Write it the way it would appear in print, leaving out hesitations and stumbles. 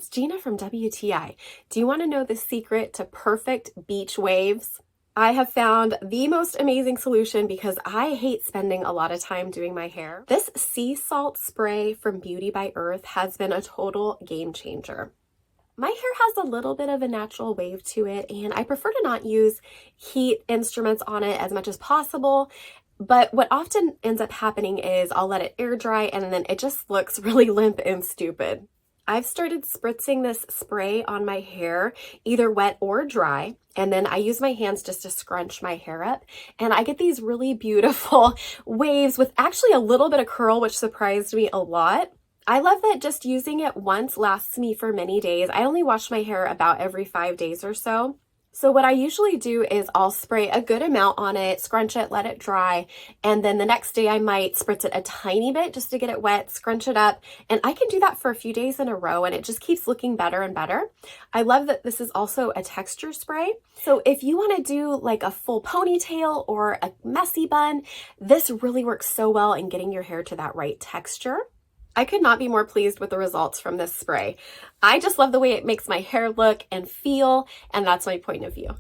it's Gina from WTI. Do you want to know the secret to perfect beach waves? I have found the most amazing solution because I hate spending a lot of time doing my hair. This sea salt spray from Beauty by Earth has been a total game changer. My hair has a little bit of a natural wave to it, and I prefer to not use heat instruments on it as much as possible. But what often ends up happening is I'll let it air dry and then it just looks really limp and stupid. I've started spritzing this spray on my hair, either wet or dry, and then I use my hands just to scrunch my hair up, and I get these really beautiful waves with actually a little bit of curl, which surprised me a lot. I love that just using it once lasts me for many days. I only wash my hair about every 5 days or so. So what I usually do is I'll spray a good amount on it, scrunch it, let it dry, and then the next day I might spritz it a tiny bit just to get it wet, scrunch it up, and I can do that for a few days in a row and it just keeps looking better and better. I love that this is also a texture spray. So if you want to do like a full ponytail or a messy bun, this really works so well in getting your hair to that right texture. I could not be more pleased with the results from this spray. I just love the way it makes my hair look and feel, and that's my point of view.